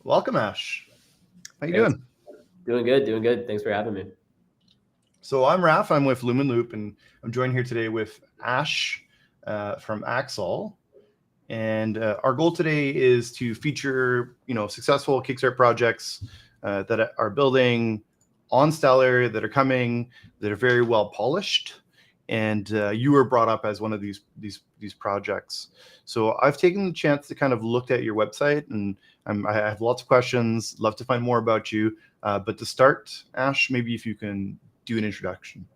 Welcome, Ash. How you Thanks. doing? Doing good. Thanks for having me. So I'm Raf. I'm with Lumen Loop, and I'm joined here today with Ash from Axal. And our goal today is to feature, successful Kickstart projects that are building on Stellar, that are coming, that are very well polished. And you were brought up as one of these projects. So I've taken the chance to kind of look at your website, and I have lots of questions. Love to find more about you. But to start, Ash, maybe if you can do an introduction.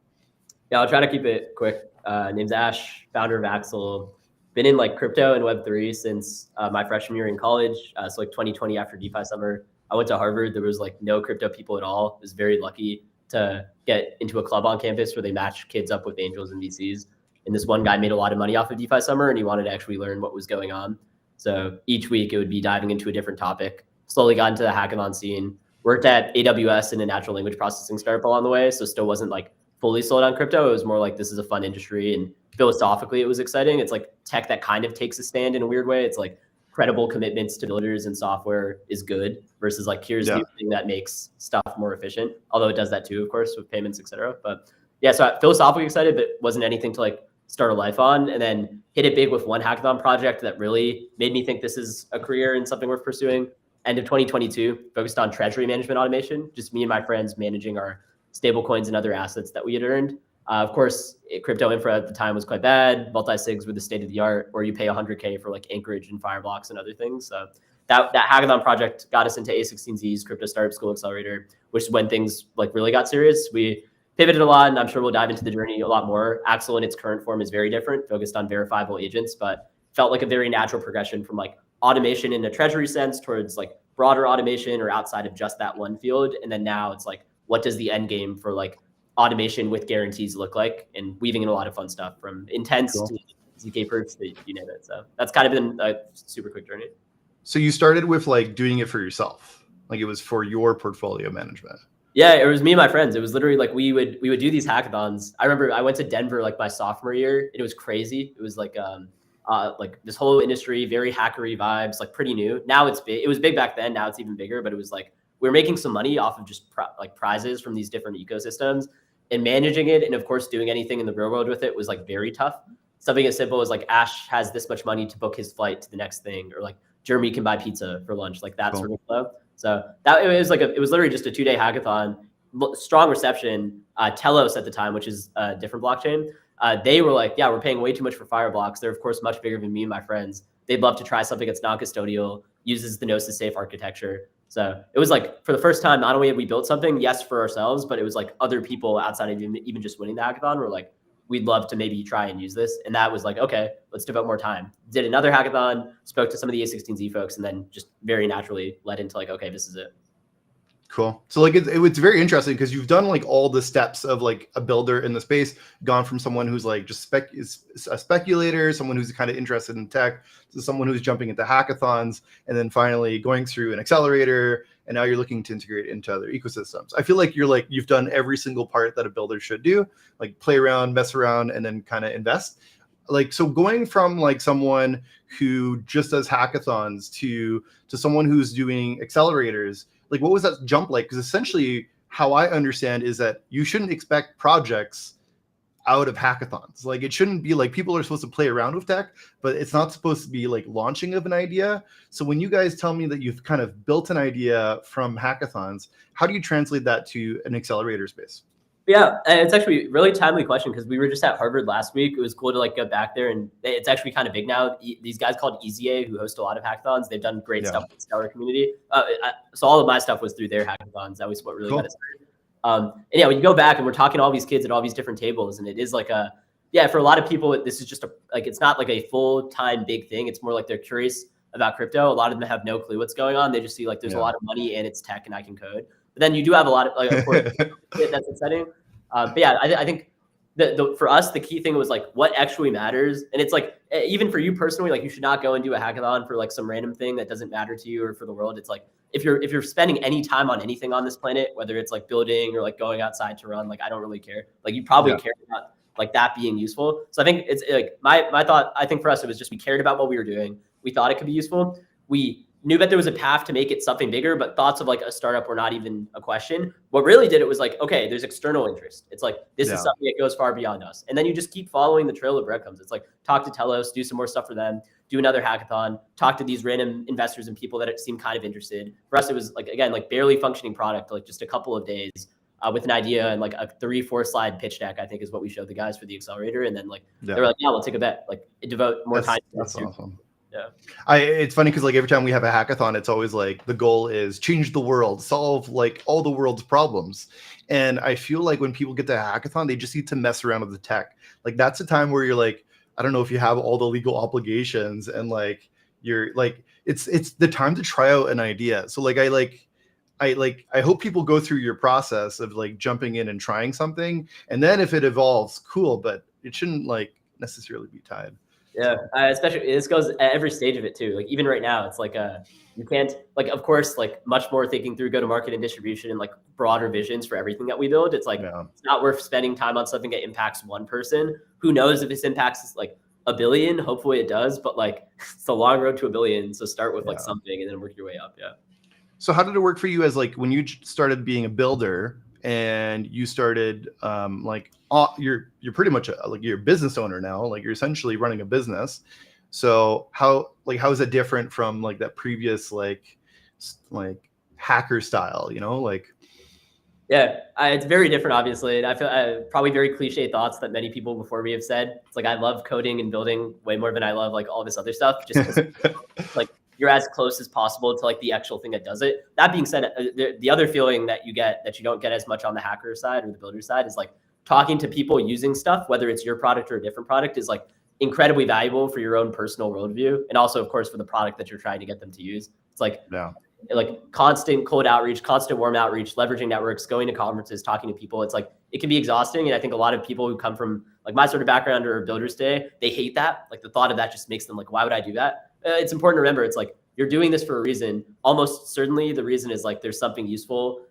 Yeah, I'll try to keep it quick. Name's Ash, founder of Axal. Been in like crypto and Web3 since my freshman year in college. So like 2020 after DeFi summer, I went to Harvard. There was like no crypto people at all. I was very lucky to get into a club on campus where they match kids up with angels and VCs. And this one guy made a lot of money off of DeFi summer, and he wanted to actually learn what was going on. So each week it would be diving into a different topic. Slowly got into the hackathon scene. Worked at AWS in a natural language processing startup along the way, so still wasn't like fully sold on crypto. It was more like, this is a fun industry, and philosophically it was exciting. It's like tech that kind of takes a stand in a weird way. It's like credible commitments to builders and software is good versus like, here's the thing that makes stuff more efficient. Although it does that too, of course, with payments, etc. But yeah, so philosophically excited, but wasn't anything to like start a life on. And then hit it big with one hackathon project that really made me think this is a career and something worth pursuing. End of 2022, focused on treasury management automation, just me and my friends managing our stable coins and other assets that we had earned. Of course, crypto infra at the time was quite bad. Multi-sigs were the state of the art, where you pay 100K for like Anchorage and Fireblocks and other things. So that hackathon project got us into A16Z's Crypto Startup School Accelerator, which is when things like really got serious. We pivoted a lot, and I'm sure we'll dive into the journey a lot more. Axal in its current form is very different, focused on verifiable agents, but felt like a very natural progression from like automation in a treasury sense towards like broader automation or outside of just that one field. And then now it's like, what does the end game for like automation with guarantees look like? And weaving in a lot of fun stuff from intense to ZK proofs, to you name it. So that's kind of been a super quick journey. So you started with like doing it for yourself, like it was for your portfolio management. Yeah, it was me and my friends. It was literally like we would do these hackathons. I remember I went to Denver like my sophomore year, and it was crazy. It was like this whole industry, very hackery vibes, like pretty new. Now it's big. It was big back then. Now it's even bigger. But it was like we were making some money off of just like prizes from these different ecosystems, and managing it, and of course doing anything in the real world with it was like very tough. Something as simple as like Ash has this much money to book his flight to the next thing, or like Jeremy can buy pizza for lunch, like that sort of flow. So that it was literally just a 2-day hackathon, strong reception. Telos at the time, which is a different blockchain, they were like, yeah, we're paying way too much for Fireblocks. They're of course much bigger than me and my friends. They'd love to try something that's non-custodial, uses the Gnosis safe architecture. So it was like, for the first time, not only had we built something, yes, for ourselves, but it was like other people outside of even just winning the hackathon were like, we'd love to maybe try and use this. And that was like, okay, let's devote more time. Did another hackathon, spoke to some of the A16Z folks, and then just very naturally led into like, okay, this is it. Cool. So like it's very interesting because you've done like all the steps of like a builder in the space, gone from someone who's like just is a speculator, someone who's kind of interested in tech, to someone who's jumping into hackathons, and then finally going through an accelerator, and now you're looking to integrate into other ecosystems. I feel like you've done every single part that a builder should do, like play around, mess around, and then kind of invest. Like, so going from like someone who just does hackathons to someone who's doing accelerators, like what was that jump like? Because essentially how I understand is that you shouldn't expect projects out of hackathons. Like it shouldn't be like people are supposed to play around with tech, but it's not supposed to be like launching of an idea. So when you guys tell me that you've kind of built an idea from hackathons, how do you translate that to an accelerator space? Yeah, it's actually a really timely question because we were just at Harvard last week. It was cool to like go back there, and it's actually kind of big now. These guys called EZA, who host a lot of hackathons, they've done great stuff with the Stellar community. So all of my stuff was through their hackathons. That was what really got us started. And yeah, when you go back and we're talking to all these kids at all these different tables, and it is like for a lot of people, this is just it's not like a full-time big thing. It's more like they're curious about crypto. A lot of them have no clue what's going on. They just see like there's a lot of money and it's tech and I can code. But then you do have a lot of like, of course, that's exciting. But yeah, I think for us, the key thing was like what actually matters. And it's like, even for you personally, like you should not go and do a hackathon for like some random thing that doesn't matter to you or for the world. It's like, if you're spending any time on anything on this planet, whether it's like building or like going outside to run, like, I don't really care. Like you probably care about like that being useful. So I think it's like my thought, I think for us, it was just, we cared about what we were doing. We thought it could be useful. We knew that there was a path to make it something bigger, but thoughts of like a startup were not even a question. What really did it was like, okay, there's external interest. It's like, this is something that goes far beyond us. And then you just keep following the trail of breadcrumbs. It's like, talk to Telos, do some more stuff for them, do another hackathon, talk to these random investors and people that seem kind of interested. For us, it was like, again, like barely functioning product, like just a couple of days with an idea and like a 3-4 slide pitch deck, I think is what we showed the guys for the accelerator. And then like, they were like, yeah, we'll take a bet, like devote more time. That's awesome. Yeah. It's funny because like every time we have a hackathon, it's always like the goal is change the world, solve like all the world's problems. And I feel like when people get to a hackathon, they just need to mess around with the tech. Like that's a time where you're like, I don't know if you have all the legal obligations and like you're like it's the time to try out an idea. So like I hope people go through your process of like jumping in and trying something, and then if it evolves, cool, but it shouldn't like necessarily be tied. Yeah, especially this goes at every stage of it too. Like even right now, it's like you can't like, of course, like much more thinking through go-to-market and distribution and like broader visions for everything that we build. It's like it's not worth spending time on something that impacts one person. Who knows if this impacts like a billion? Hopefully it does, but like it's a long road to a billion. So start with like something and then work your way up. Yeah. So how did it work for you as like when you started being a builder and you started you're pretty much like you're a business owner now, like you're essentially running a business. So how is it different from like that previous like hacker style, you know, like? Yeah, it's very different, obviously. And I feel probably very cliche thoughts that many people before me have said. It's like, I love coding and building way more than I love like all this other stuff, just like you're as close as possible to like the actual thing that does it. That being said, the other feeling that you get that you don't get as much on the hacker side or the builder side is like talking to people using stuff, whether it's your product or a different product, is like incredibly valuable for your own personal worldview. And also, of course, for the product that you're trying to get them to use. It's like, like constant cold outreach, constant warm outreach, leveraging networks, going to conferences, talking to people. It's like, it can be exhausting. And I think a lot of people who come from like my sort of background or builders today, they hate that. Like the thought of that just makes them like, why would I do that? It's important to remember. It's like, you're doing this for a reason. Almost certainly the reason is like, there's something useful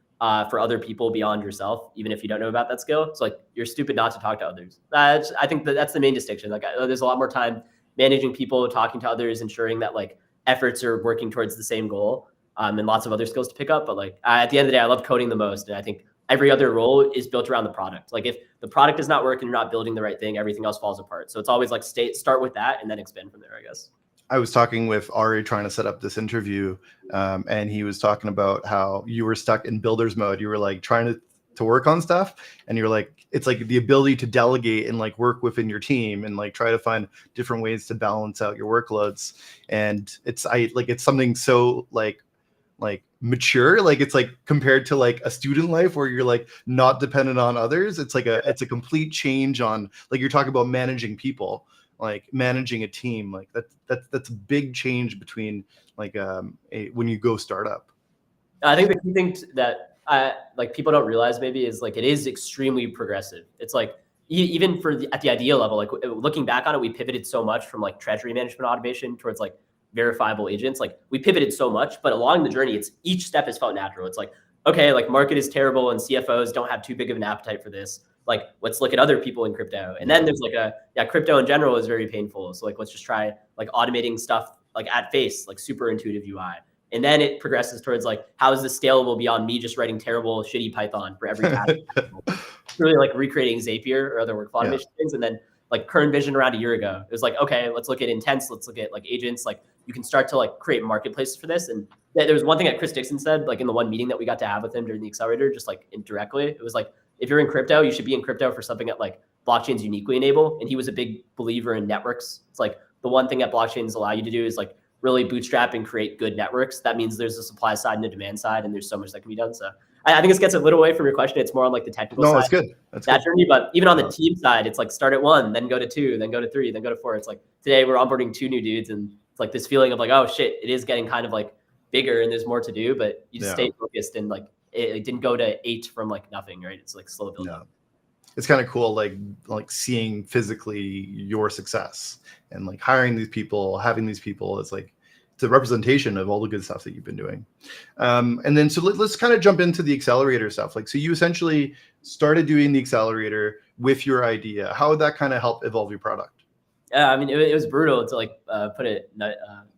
for other people beyond yourself, even if you don't know about that skill. So like, you're stupid not to talk to others. I think that's the main distinction. Like there's a lot more time managing people, talking to others, ensuring that like efforts are working towards the same goal. And lots of other skills to pick up. But like at the end of the day, I love coding the most. And I think every other role is built around the product. Like if the product does not work and you're not building the right thing, everything else falls apart. So it's always like start with that and then expand from there, I guess. I was talking with Ari trying to set up this interview, and he was talking about how you were stuck in builder's mode. You were like trying to work on stuff, and you're like, it's like the ability to delegate and like work within your team and like try to find different ways to balance out your workloads. And it's something so like mature, like it's like compared to like a student life where you're like not dependent on others. It's like it's a complete change on like you're talking about managing people, like managing a team, like that's a big change between like when you go startup. I think the key thing that like people don't realize maybe is like it is extremely progressive. It's like even at the idea level, like looking back on it, we pivoted so much from like treasury management automation towards like verifiable agents. Like we pivoted so much, but along the journey, it's each step has felt natural. It's like, okay, like market is terrible and CFOs don't have too big of an appetite for this. Like, let's look at other people in crypto. And then there's like crypto in general is very painful. So like, let's just try like automating stuff like at face, like super intuitive UI. And then it progresses towards like, how is this scalable beyond me just writing terrible, shitty Python for every task? Really like recreating Zapier or other workflow automation things. And then like current vision around a year ago, it was like, okay, let's look at intents. Let's look at like agents. Like you can start to like create marketplaces for this. And there was one thing that Chris Dixon said, like in the one meeting that we got to have with him during the accelerator, just like indirectly, it was like, if you're in crypto, you should be in crypto for something that like blockchains uniquely enable. And he was a big believer in networks. It's like the one thing that blockchains allow you to do is like really bootstrap and create good networks. That means there's a supply side and a demand side, and there's so much that can be done. So I think this gets a little away from your question. It's more on like the technical side. No, it's good. That's that good. journey. But even on the team side, it's like start at 1, then go to 2, then go to 3, then go to 4. It's like today we're onboarding 2 new dudes, and it's like this feeling of like, oh shit, it is getting kind of like bigger and there's more to do, but you just stay focused and like it didn't go to 8 from like nothing, right? It's like slow build up. It's kind of cool, like seeing physically your success and like hiring these people, having these people. It's like it's a representation of all the good stuff that you've been doing. And then so let's kind of jump into the accelerator stuff. Like, so you essentially started doing the accelerator with your idea. How would that kind of help evolve your product? Yeah, I mean, it was brutal to like put it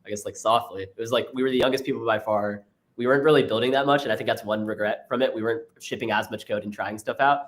I guess like softly. It was like we were the youngest people by far. We weren't really building that much, and I think that's one regret from it. We weren't shipping as much code and trying stuff out.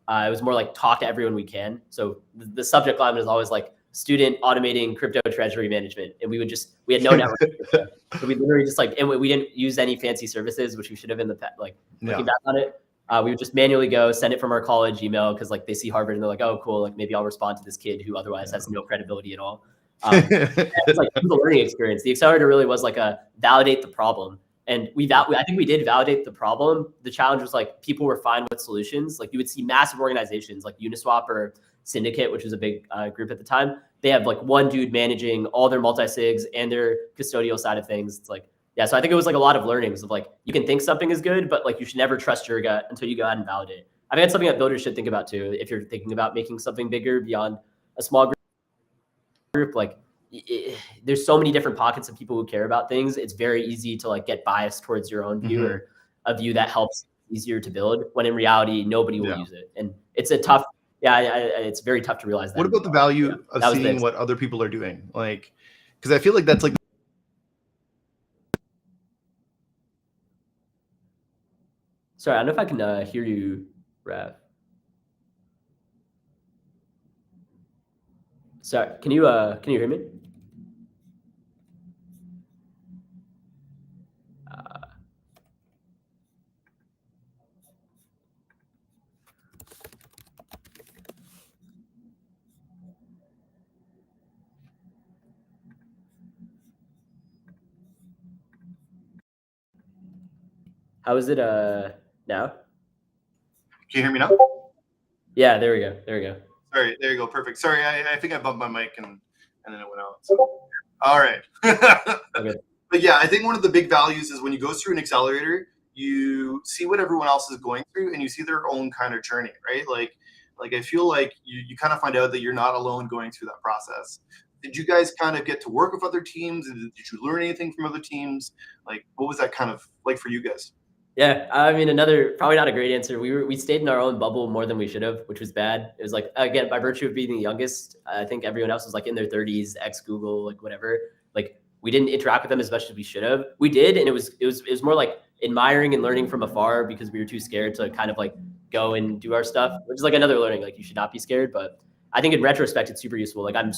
It was more like talk to everyone we can. So the subject line was always like student automating crypto treasury management, and we had no network. So we literally just like, and we didn't use any fancy services, which we should have in the like looking back on it. We would just manually go send it from our college email because like they see Harvard and they're like, oh, cool, like maybe I'll respond to this kid who otherwise has no credibility at all. It's like the learning experience. The accelerator really was like a validate the problem. And I think we did validate the problem. The challenge was like people were fine with solutions. Like you would see massive organizations like Uniswap or Syndicate, which was a big group at the time. They have like one dude managing all their multi-sigs and their custodial side of things. It's like, yeah. So I think it was like a lot of learnings of like, you can think something is good, but like you should never trust your gut until you go out and validate it. I think that's something that builders should think about too. If you're thinking about making something bigger beyond a small group, like there's so many different pockets of people who care about things. It's very easy to like get biased towards your own view or a view that helps easier to build when in reality, nobody will use it. And it's a tough, it's very tough to realize that. What about the value of seeing what other people are doing? Like, because I feel like that's like. Sorry, I don't know if I can hear you, Rav. Sorry, can you hear me? How is it now? Can you hear me now? Yeah, there we go. Sorry, there you go. Perfect. Sorry, I think I bumped my mic and then it went out. So. All right. Okay. But yeah, I think one of the big values is when you go through an accelerator, you see what everyone else is going through and you see their own kind of journey, right? Like I feel like you kind of find out that you're not alone going through that process. Did you guys kind of get to work with other teams? Did you learn anything from other teams? Like, what was that kind of like for you guys? Yeah, I mean, probably not a great answer. We stayed in our own bubble more than we should have, which was bad. It was like, again, by virtue of being the youngest, I think everyone else was like in their 30s, ex-Google, like whatever. Like we didn't interact with them as much as we should have. We did, and it was more like admiring and learning from afar because we were too scared to kind of like go and do our stuff, which is like another learning. Like you should not be scared, but I think in retrospect, it's super useful. Like I'm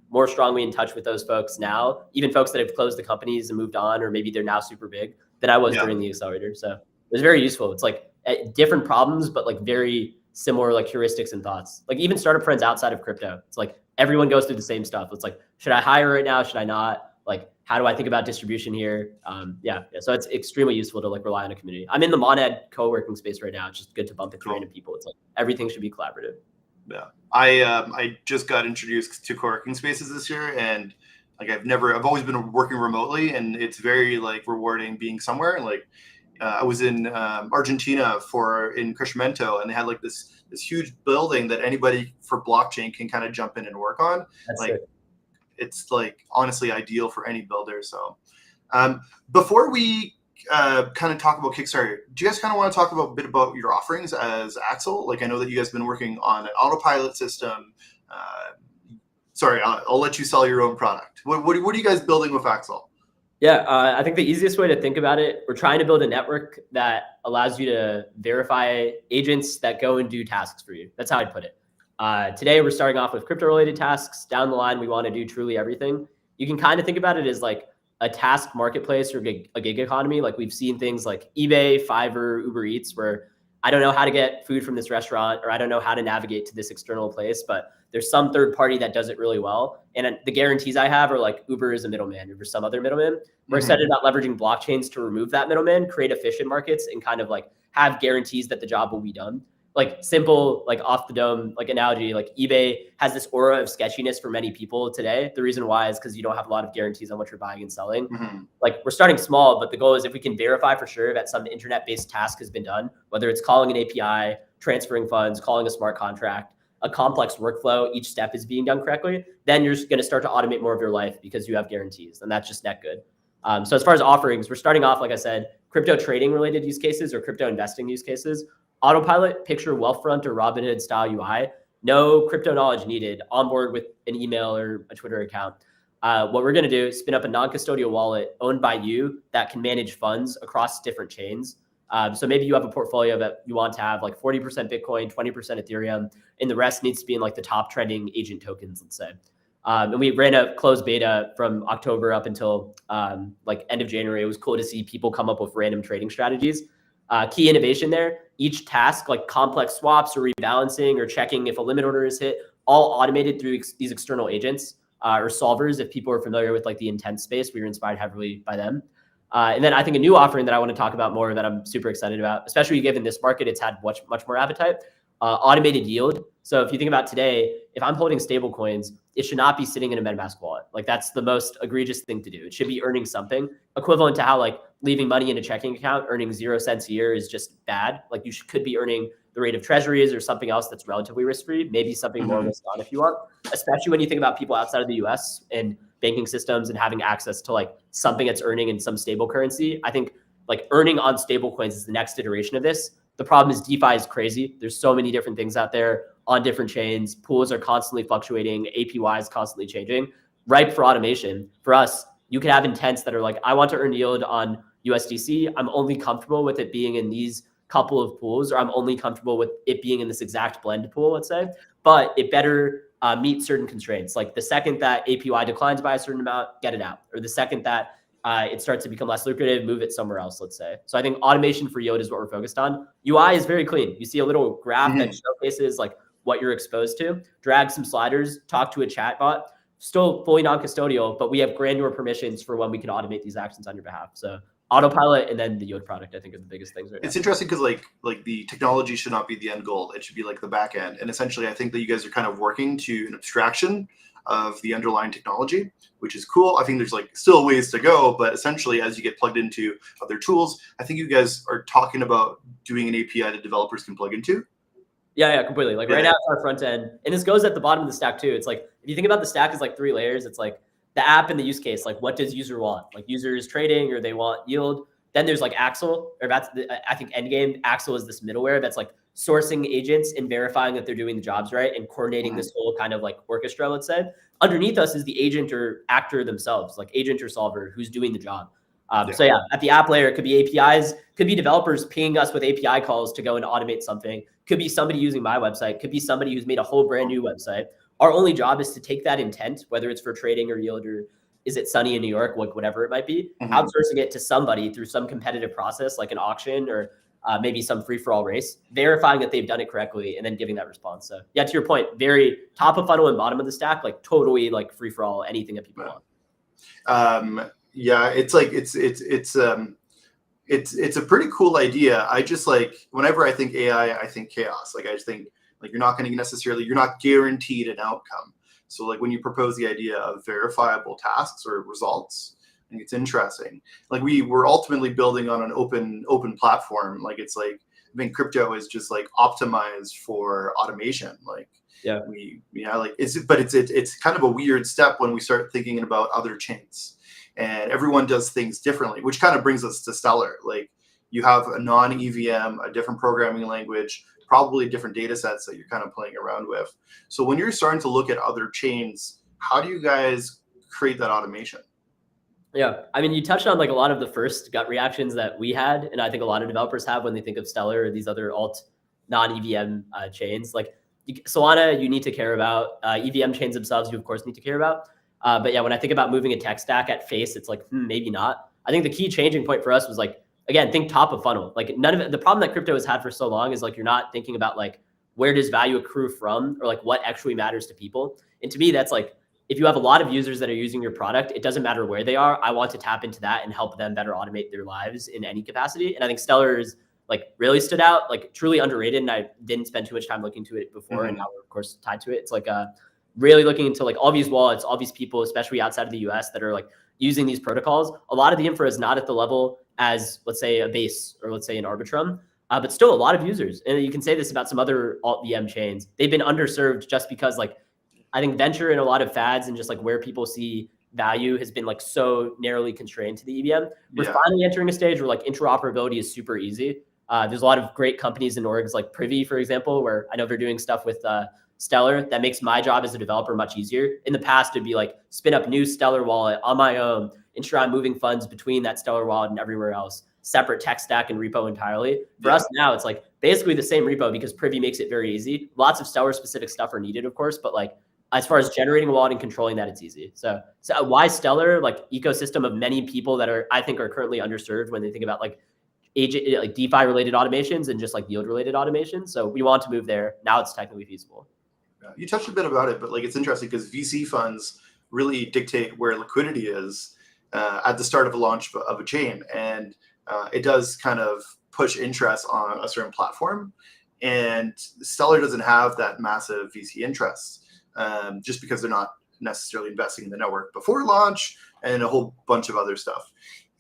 more strongly in touch with those folks now, even folks that have closed the companies and moved on, or maybe they're now super big, than I was during the accelerator. So it was very useful. It's like different problems, but like very similar like heuristics and thoughts. Like even startup friends outside of crypto. It's like everyone goes through the same stuff. It's like, should I hire right now? Should I not? Like, how do I think about distribution here? So it's extremely useful to like rely on a community. I'm in the Monad co-working space right now. It's just good to bump into random people. It's like everything should be collaborative. Yeah, I just got introduced to co-working spaces this year, and like I've always been working remotely, and it's very like rewarding being somewhere. Like I was in Argentina in Crescimento, and they had like this huge building that anybody for blockchain can kind of jump in and work on. That's like it's like honestly ideal for any builder. So before we kind of talk about Kickstarter, do you guys kind of want to talk a bit about your offerings as Axal? Like I know that you guys have been working on an autopilot system. Sorry, I'll let you sell your own product. What are you guys building with Axal? Yeah, I think the easiest way to think about it, we're trying to build a network that allows you to verify agents that go and do tasks for you. That's how I'd put it. Today, we're starting off with crypto-related tasks. Down the line, we want to do truly everything. You can kind of think about it as like a task marketplace or a gig economy. Like we've seen things like eBay, Fiverr, Uber Eats, where I don't know how to get food from this restaurant, or I don't know how to navigate to this external place, but there's some third party that does it really well. And the guarantees I have are like Uber is a middleman or some other middleman. We're excited about leveraging blockchains to remove that middleman, create efficient markets, and kind of like have guarantees that the job will be done. Like simple, like off the dome, like analogy, like eBay has this aura of sketchiness for many people today. The reason why is because you don't have a lot of guarantees on what you're buying and selling. Like we're starting small, but the goal is if we can verify for sure that some internet-based task has been done, whether it's calling an API, transferring funds, calling a smart contract, a complex workflow, each step is being done correctly, then you're going to start to automate more of your life because you have guarantees, and that's just net good. So as far as offerings, we're starting off, like I said, crypto trading related use cases or crypto investing use cases. Autopilot, picture Wealthfront or Robinhood style UI, no crypto knowledge needed, onboard with an email or a Twitter account. what we're going to do is spin up a non-custodial wallet owned by you that can manage funds across different chains. So maybe you have a portfolio that you want to have like 40% Bitcoin, 20% Ethereum, and the rest needs to be in like the top trending agent tokens, let's say. And we ran a closed beta from October up until like end of January. It was cool to see people come up with random trading strategies. Key innovation there, each task like complex swaps or rebalancing or checking if a limit order is hit, all automated through these external agents or solvers. If people are familiar with like the intent space, we were inspired heavily by them. And then I think a new offering that I want to talk about more that I'm super excited about, especially given this market, it's had much more appetite, automated yield. So if you think about today, if I'm holding stable coins, it should not be sitting in a MetaMask wallet. Like that's the most egregious thing to do. It should be earning something equivalent to how like leaving money in a checking account, earning 0 cents a year is just bad. Like you could be earning the rate of treasuries or something else that's relatively risk-free, maybe something more risk on if you want, especially when you think about people outside of the US and banking systems and having access to like something that's earning in some stable currency. I think like earning on stable coins is the next iteration of this. The problem is DeFi is crazy. There's so many different things out there on different chains. Pools are constantly fluctuating. APY is constantly changing. Ripe for automation. For us, you can have intents that are like, I want to earn yield on USDC. I'm only comfortable with it being in these couple of pools, or I'm only comfortable with it being in this exact blend pool, let's say. But it better meet certain constraints. Like the second that APY declines by a certain amount, get it out. Or the second that it starts to become less lucrative, move it somewhere else, let's say. So I think automation for yield is what we're focused on. UI is very clean. You see a little graph that showcases like what you're exposed to. Drag some sliders, talk to a chat bot. Still fully non-custodial, but we have granular permissions for when we can automate these actions on your behalf. So autopilot and then the yield product, I think, are the biggest things right now. It's interesting because like the technology should not be the end goal. It should be like the back end. And essentially, I think that you guys are kind of working to an abstraction of the underlying technology, which is cool. I think there's like still ways to go, but essentially as you get plugged into other tools, I think you guys are talking about doing an API that developers can plug into. Yeah, completely. Like right now it's our front end. And this goes at the bottom of the stack too. It's like, if you think about the stack as like 3 layers, it's like the app and the use case. Like what does user want? Like user is trading or they want yield. Then there's like Axal, or that's I think endgame. Axal is this middleware that's like sourcing agents and verifying that they're doing the jobs right and coordinating this whole kind of like orchestra, let's say. Underneath us is the agent or actor themselves, like agent or solver who's doing the job. So yeah, at the app layer, it could be APIs, could be developers pinging us with API calls to go and automate something. Could be somebody using my website, could be somebody who's made a whole brand new website. Our only job is to take that intent, whether it's for trading or yield or is it sunny in New York, like whatever it might be, outsourcing it to somebody through some competitive process, like an auction or maybe some free-for-all race, verifying that they've done it correctly and then giving that response. So yeah, to your point, very top of funnel and bottom of the stack, like totally like free-for-all, anything that people want. Yeah, it's like it's a pretty cool idea. I just like whenever I think AI, I think chaos. Like I just think like you're not guaranteed an outcome. So like when you propose the idea of verifiable tasks or results, I think it's interesting. Like we were ultimately building on an open platform. Like it's like I think crypto is just like optimized for automation. Like it's kind of a weird step when we start thinking about other chains, and everyone does things differently, which kind of brings us to Stellar. Like you have a non-EVM, a different programming language, probably different data sets that you're kind of playing around with. So when you're starting to look at other chains, how do you guys create that automation? Yeah, I mean, you touched on like a lot of the first gut reactions that we had, and I think a lot of developers have when they think of Stellar or these other alt non-EVM chains. Like Solana, you need to care about. EVM chains themselves, you of course need to care about. But yeah, when I think about moving a tech stack at face, it's like maybe not. I think the key changing point for us was like, again, think top of funnel. Like none of it. The problem that crypto has had for so long is like you're not thinking about like where does value accrue from or like what actually matters to people. And to me, that's like if you have a lot of users that are using your product, it doesn't matter where they are. I want to tap into that and help them better automate their lives in any capacity. And I think Stellar is like really stood out, like truly underrated. And I didn't spend too much time looking to it before. And now we're of course tied to it. It's like really looking into like all these wallets, all these people, especially outside of the US that are like using these protocols. A lot of the infra is not at the level as let's say a Base or let's say an Arbitrum, but still a lot of users. And you can say this about some other alt VM chains. They've been underserved just because like, I think venture and a lot of fads and just like where people see value has been like so narrowly constrained to the EVM. We're finally entering a stage where like interoperability is super easy. There's a lot of great companies and orgs like Privy, for example, where I know they're doing stuff with Stellar that makes my job as a developer much easier. In the past, it'd be like spin up new Stellar wallet on my own, ensure I'm moving funds between that Stellar wallet and everywhere else, separate tech stack and repo entirely. For us now, it's like basically the same repo because Privy makes it very easy. Lots of Stellar specific stuff are needed, of course, but like as far as generating a wallet and controlling that, it's easy. So why Stellar? Like ecosystem of many people that I think are currently underserved when they think about like agent, like DeFi related automations and just like yield related automations. So we want to move there. Now it's technically feasible. You touched a bit about it, but like it's interesting because VC funds really dictate where liquidity is at the start of a launch of a chain, and it does kind of push interest on a certain platform. And Stellar doesn't have that massive VC interest just because they're not necessarily investing in the network before launch and a whole bunch of other stuff.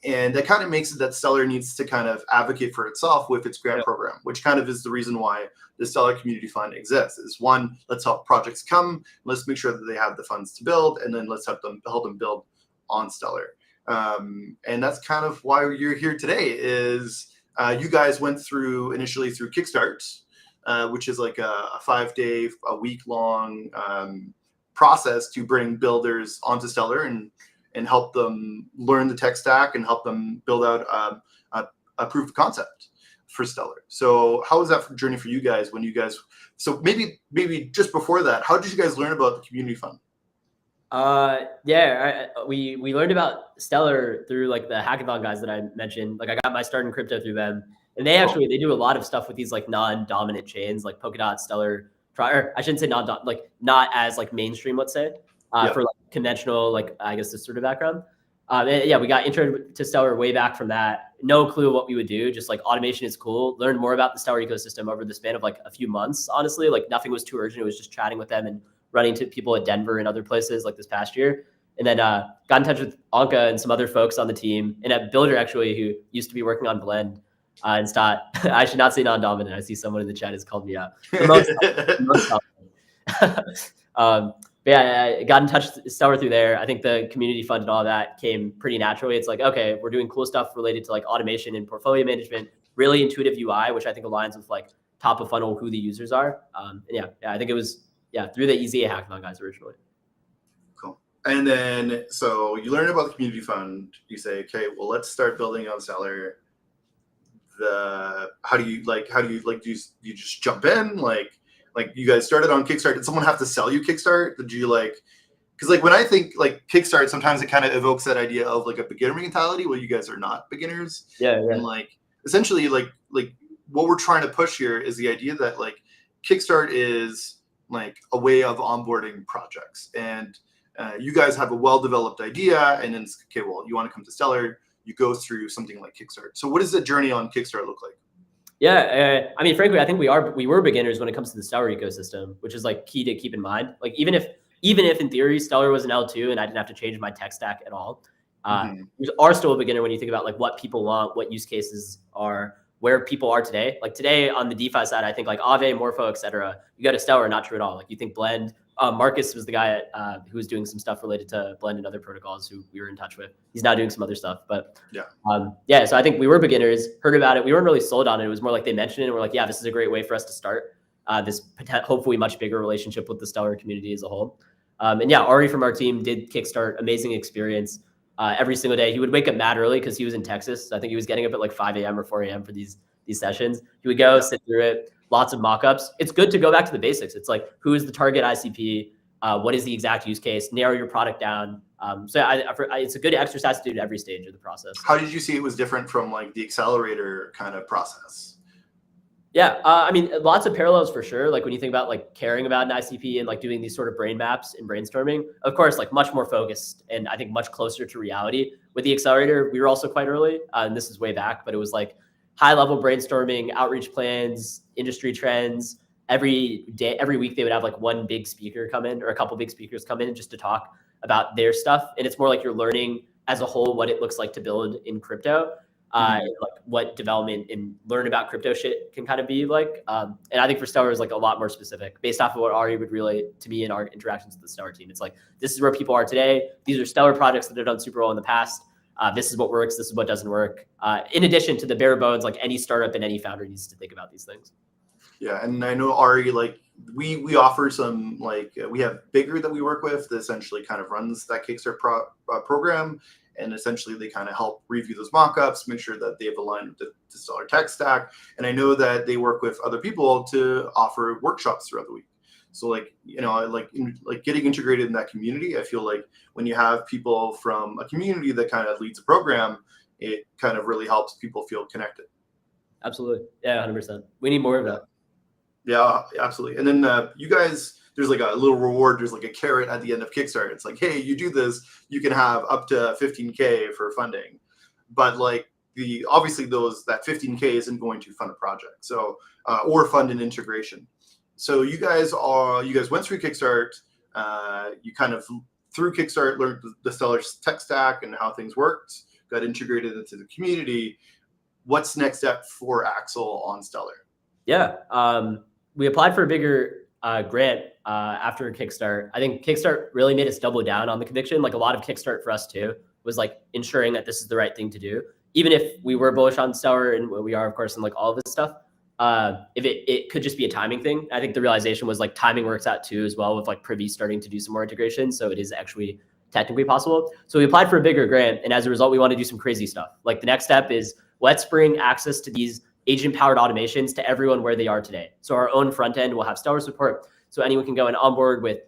And that kind of makes it that Stellar needs to kind of advocate for itself with its grant program, which kind of is the reason why the Stellar Community Fund exists. Is one, let's help projects come, let's make sure that they have the funds to build, and then let's help them build on Stellar. And that's kind of why you're here today. Is you guys went through initially through Kickstart, which is like a 5-day, a week-long process to bring builders onto Stellar and help them learn the tech stack and help them build out a proof of concept for Stellar. So how was that journey for you guys when you guys, so maybe just before that, how did you guys learn about the community fund? We learned about Stellar through like the hackathon guys that I mentioned. Like I got my start in crypto through them, and they do a lot of stuff with these like non-dominant chains like Polkadot, Stellar, or I shouldn't say not as like mainstream, let's say, for like conventional, like I guess this sort of background. We got intro to Stellar way back from that. No clue what we would do. Just like automation is cool. Learned more about the Stellar ecosystem over the span of like a few months. Honestly, like nothing was too urgent. It was just chatting with them and running to people at Denver and other places like this past year. And then got in touch with Anka and some other folks on the team, and a builder actually who used to be working on Blend. And Stott, I should not say non-dominant. I see someone in the chat has called me out. The most I got in touch with Stellar through there. I think the community fund and all that came pretty naturally. It's like, okay, we're doing cool stuff related to like automation and portfolio management, really intuitive UI, which I think aligns with like top of funnel, who the users are. I think it was, through the EZA hackathon guys originally. Cool. And then, so you learn about the community fund, you say, okay, well, let's start building on Stellar. How do you you just jump in? Like you guys started on Kickstart. Did someone have to sell you Kickstart? Did you because like when I think like Kickstart, sometimes it kind of evokes that idea of like a beginner mentality. Well, you guys are not beginners. And like essentially like what we're trying to push here is the idea that like Kickstart is like a way of onboarding projects. And you guys have a well-developed idea, and then it's, okay, well, you want to come to Stellar, you go through something like Kickstart. So what does the journey on Kickstart look like? I mean, frankly, I think we were beginners when it comes to the Stellar ecosystem, which is like key to keep in mind. Like even if in theory Stellar was an L2 and I didn't have to change my tech stack at all, you are still a beginner when you think about like what people want, what use cases are, where people are today. Like today on the DeFi side, I think like Aave, Morpho, etc. You go to Stellar, not true at all. Like you think Blend. Marcus was the guy who was doing some stuff related to Blend and other protocols who we were in touch with. He's now doing some other stuff, but so I think we were beginners, heard about it. We weren't really sold on it. It was more like they mentioned it and we're like, yeah, this is a great way for us to start this hopefully much bigger relationship with the Stellar community as a whole. Ari from our team did Kickstart, amazing experience. Every single day he would wake up mad early because he was in Texas. So I think he was getting up at like 5 a.m. or 4 a.m. for these sessions. He would go sit through it. Lots of mock-ups. It's good to go back to the basics. It's like, who is the target ICP? What is the exact use case? Narrow your product down. It's a good exercise to do at every stage of the process. How did you see it was different from like the accelerator kind of process? I mean, lots of parallels for sure. Like when you think about like caring about an ICP and like doing these sort of brain maps and brainstorming, of course, like much more focused and I think much closer to reality. With the accelerator, we were also quite early, and this is way back, but it was like high level brainstorming, outreach plans, industry trends. Every week they would have like one big speaker come in or a couple big speakers come in just to talk about their stuff. And it's more like you're learning as a whole what it looks like to build in crypto, like what development and learn about crypto shit can kind of be like. And I think for Stellar is like a lot more specific based off of what Ari would relate to me in our interactions with the Stellar team. It's like, this is where people are today. These are Stellar projects that have done super well in the past. This is what works. This is what doesn't work. In addition to the bare bones, like any startup and any founder needs to think about these things. Yeah, and I know Ari, like we offer some, like, we have Bigger that we work with that essentially kind of runs that Kickstart program, and essentially they kind of help review those mockups, make sure that they've aligned with the Stellar tech stack. And I know that they work with other people to offer workshops throughout the week. So like, like getting integrated in that community, I feel like when you have people from a community that kind of leads a program, it kind of really helps people feel connected. Absolutely. Yeah, 100%. We need more of that. Yeah, absolutely. And then you guys, there's like a little reward. There's like a carrot at the end of Kickstart. It's like, hey, you do this, you can have up to 15K for funding. But like obviously that 15K isn't going to fund a project, so or fund an integration. So you guys went through Kickstart. You kind of through Kickstart learned the Stellar tech stack and how things worked. Got integrated into the community. What's next step for Axal on Stellar? Yeah, we applied for a bigger grant after Kickstart. I think Kickstart really made us double down on the conviction. Like a lot of Kickstart for us too was like ensuring that this is the right thing to do. Even if we were bullish on Stellar, and we are, of course, and like all of this stuff, if it could just be a timing thing. I think the realization was like timing works out too as well, with like Privy starting to do some more integration. So it is actually technically possible. So we applied for a bigger grant, and as a result, we want to do some crazy stuff. Like the next step is let's bring access to these agent-powered automations to everyone where they are today. So our own front end will have Stellar support, so anyone can go and onboard with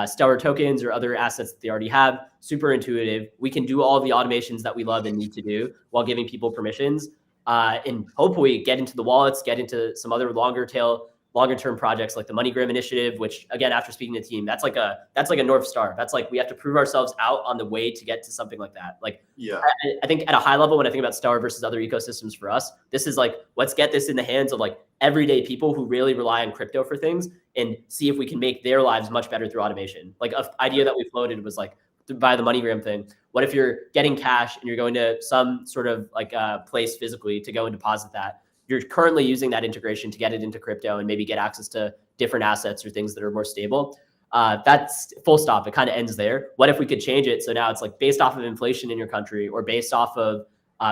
Stellar tokens or other assets that they already have. Super intuitive. We can do all of the automations that we love and need to do while giving people permissions, and hopefully get into the wallets, get into some other longer-term projects like the MoneyGram initiative, which again, after speaking to the team, that's like a North Star. That's like, we have to prove ourselves out on the way to get to something like that. Like, yeah, I think at a high level, when I think about Stellar versus other ecosystems for us, this is like, let's get this in the hands of like everyday people who really rely on crypto for things and see if we can make their lives much better through automation. Like an idea that we floated was like, by the MoneyGram thing, what if you're getting cash and you're going to some sort of like place physically to go and deposit that? You're currently using that integration to get it into crypto and maybe get access to different assets or things that are more stable. That's full stop. It kind of ends there. What if we could change it? So now it's like based off of inflation in your country, or based off of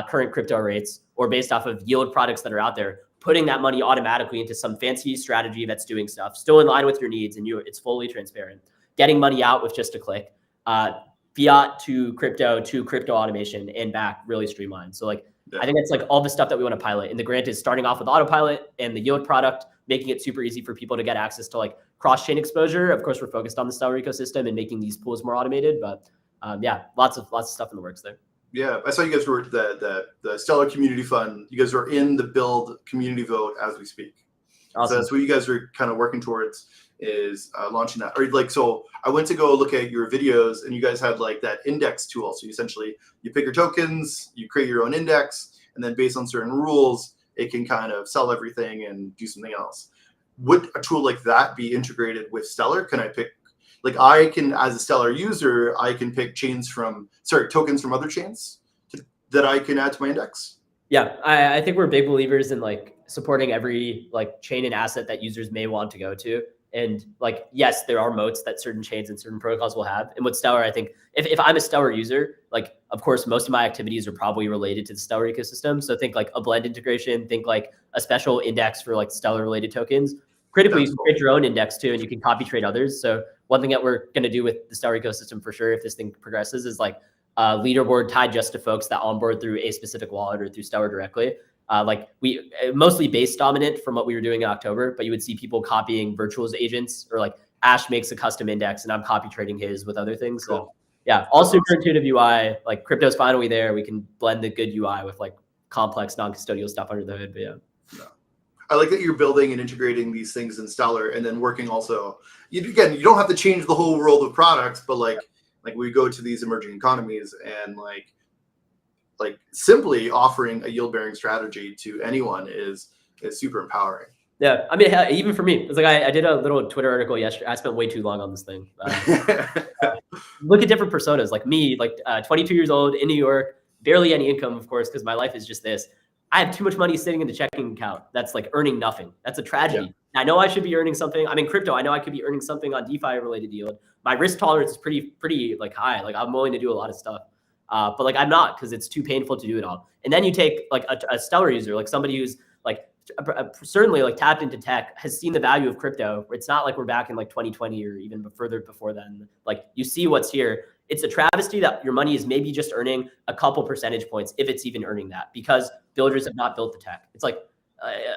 current crypto rates, or based off of yield products that are out there, putting that money automatically into some fancy strategy that's doing stuff, still in line with your needs, and it's fully transparent. Getting money out with just a click. Fiat to crypto automation and back, really streamlined. So like, I think that's like all the stuff that we want to pilot. And the grant is starting off with autopilot and the yield product, making it super easy for people to get access to like cross-chain exposure. Of course, we're focused on the Stellar ecosystem and making these pools more automated, but yeah, lots of stuff in the works there. Yeah, I saw you guys were the Stellar Community Fund. You guys are in the build community vote as we speak. Awesome. So that's what you guys are kind of working towards, is launching that. Or like, so I went to go look at your videos, and you guys had like that index tool. So essentially you pick your tokens, you create your own index, and then based on certain rules, it can kind of sell everything and do something else. Would a tool like that be integrated with Stellar? Can I pick, like, I can, as a Stellar user, I can pick tokens from other chains that I can add to my index? Yeah, I think we're big believers in like supporting every like chain and asset that users may want to go to. And like, yes, there are moats that certain chains and certain protocols will have. And with Stellar, I think if I'm a Stellar user, like, of course, most of my activities are probably related to the Stellar ecosystem. So think like a blend integration, think like a special index for like Stellar related tokens. Critically, you can create your own index too, and you can copy trade others. So one thing that we're going to do with the Stellar ecosystem for sure, if this thing progresses, is like a leaderboard tied just to folks that onboard through a specific wallet or through Stellar directly. Like we mostly base dominant from what we were doing in October, but you would see people copying virtuals agents, or like Ash makes a custom index and I'm copy trading his with other things. Cool. So yeah, all super intuitive UI. Like crypto's finally there. We can blend the good UI with like complex non-custodial stuff under the hood. But yeah. I like that you're building and integrating these things in Stellar, and then working also. You don't have to change the whole world of products, but like we go to these emerging economies, and like simply offering a yield-bearing strategy to anyone is super empowering. Yeah, I mean, even for me, it's like I did a little Twitter article yesterday. I spent way too long on this thing. Look at different personas, like me, like 22 years old in New York, barely any income, of course, because my life is just this. I have too much money sitting in the checking account that's like earning nothing. That's a tragedy. Yeah. I know I should be earning something. I'm in crypto. I know I could be earning something on DeFi related yield. My risk tolerance is pretty like high. Like I'm willing to do a lot of stuff. But like I'm not, because it's too painful to do it all. And then you take like a Stellar user, like somebody who's like certainly like tapped into tech, has seen the value of crypto. It's not like we're back in like 2020 or even further before then. Like you see what's here. It's a travesty that your money is maybe just earning a couple percentage points, if it's even earning that, because builders have not built the tech. It's like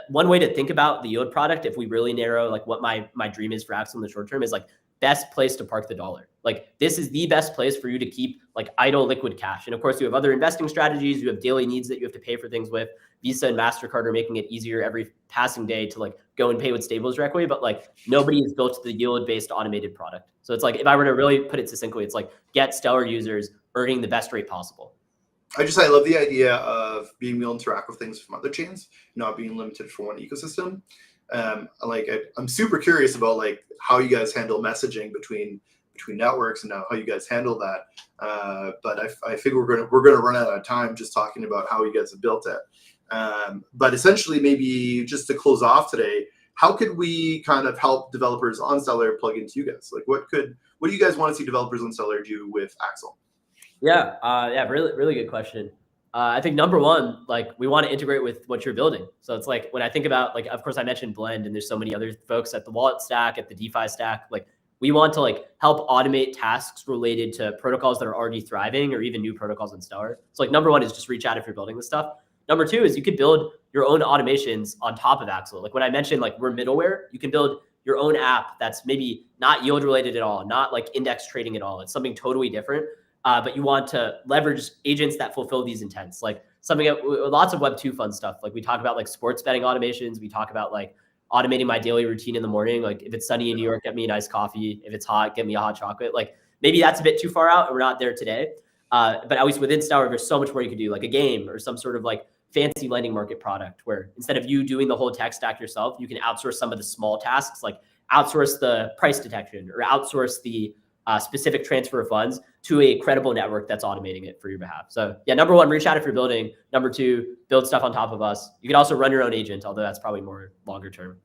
one way to think about the yield product, if we really narrow like what my dream is for Axal in the short term, is like best place to park the dollar. Like this is the best place for you to keep like idle liquid cash. And of course you have other investing strategies. You have daily needs that you have to pay for things with. Visa and MasterCard are making it easier every passing day to like go and pay with stables directly. But like nobody has built the yield based automated product. So it's like, if I were to really put it succinctly, it's like get Stellar users earning the best rate possible. I love the idea of being able to interact with things from other chains, not being limited for one ecosystem. I'm super curious about like how you guys handle messaging between networks and how you guys handle that. But I figure we're gonna run out of time just talking about how you guys have built it. But essentially, maybe just to close off today, how could we kind of help developers on Stellar plug into you guys? Like, what do you guys want to see developers on Stellar do with Axal? Yeah, really good question. I think number one, like we want to integrate with what you're building. So it's like when I think about like, of course I mentioned Blend, and there's so many other folks at the wallet stack, at the DeFi stack. Like we want to like help automate tasks related to protocols that are already thriving, or even new protocols in Stellar. So like number one is just reach out if you're building this stuff. Number two is you could build your own automations on top of Axal. Like when I mentioned like we're middleware, you can build your own app that's maybe not yield related at all, not like index trading at all. It's something totally different. But you want to leverage agents that fulfill these intents, like something lots of Web2 fun stuff. Like we talk about like sports betting automations. We talk about like automating my daily routine in the morning. Like if it's sunny in New York, get me an iced coffee. If it's hot, get me a hot chocolate. Like maybe that's a bit too far out and we're not there today. But at least within Stellar, there's so much more you could do, like a game or some sort of like fancy lending market product where instead of you doing the whole tech stack yourself, you can outsource some of the small tasks, like outsource the price detection or outsource the specific transfer of funds to a credible network that's automating it for your behalf. So yeah, number one, reach out if you're building. Number two, build stuff on top of us. You can also run your own agent, although that's probably more longer term.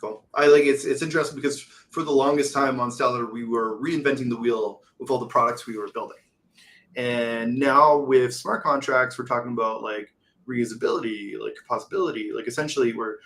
Cool. I like it's interesting because for the longest time on Stellar, we were reinventing the wheel with all the products we were building. And now with smart contracts, we're talking about like reusability, like composability, like essentially we're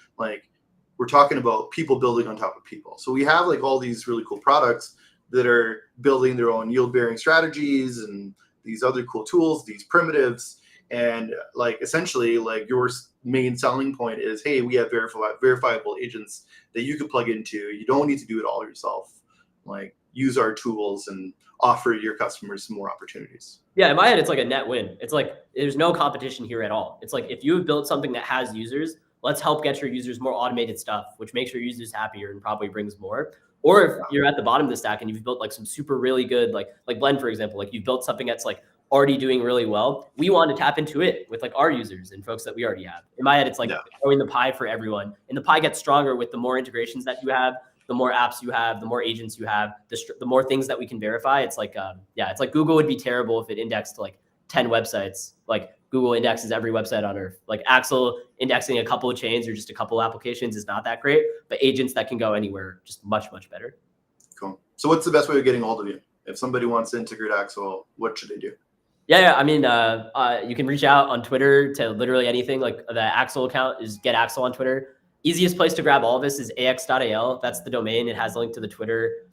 talking about people building on top of people. So we have like all these really cool products that are building their own yield bearing strategies and these other cool tools, these primitives. And like essentially like your main selling point is, hey, we have verifiable agents that you can plug into. You don't need to do it all yourself. Like use our tools and offer your customers some more opportunities. Yeah, in my head, it's like a net win. It's like there's no competition here at all. It's like if you have built something that has users, let's help get your users more automated stuff, which makes your users happier and probably brings more. Or if you're at the bottom of the stack and you've built like some super really good, like Blend, for example, like you've built something that's like already doing really well. We want to tap into it with like our users and folks that we already have. In my head, it's like growing the pie for everyone. And the pie gets stronger with the more integrations that you have, the more apps you have, the more agents you have, the more things that we can verify. It's like, it's like Google would be terrible if it indexed like 10 websites. Like Google indexes every website on earth. Like Axal indexing a couple of chains or just a couple of applications is not that great, but agents that can go anywhere, just much, much better. Cool. So what's the best way of getting a hold of you? If somebody wants to integrate Axal, what should they do? Yeah. I mean, you can reach out on Twitter to literally anything. Like the Axal account is Get Axal on Twitter. Easiest place to grab all of this is ax.al. That's the domain. It has a link to the Twitter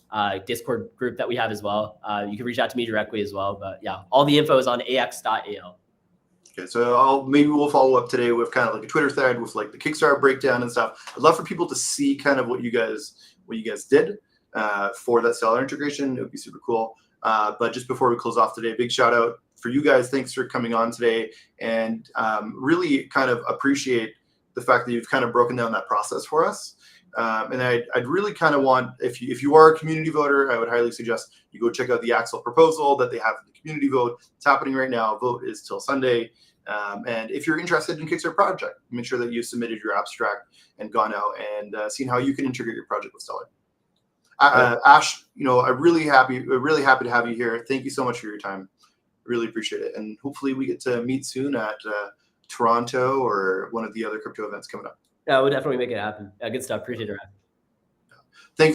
Discord group that we have as well. You can reach out to me directly as well. But yeah, all the info is on ax.al. Okay, so maybe we'll follow up today with kind of like a Twitter thread with like the Kickstarter breakdown and stuff. I'd love for people to see kind of what you guys did for that Stellar integration. It would be super cool. But just before we close off today, big shout out for you guys. Thanks for coming on today, and really kind of appreciate the fact that you've kind of broken down that process for us. And I'd really kind of want, if you are a community voter, I would highly suggest you go check out the Axal proposal that they have in the community vote. It's happening right now. Vote is till Sunday. And if you're interested in Kickstarter project, make sure that you submitted your abstract and gone out and seen how you can integrate your project with Stellar. Ash, I'm really happy to have you here. Thank you so much for your time. Really appreciate it. And hopefully we get to meet soon at Toronto or one of the other crypto events coming up. Yeah, we'll definitely make it happen. Yeah, good stuff. Appreciate it, Ryan.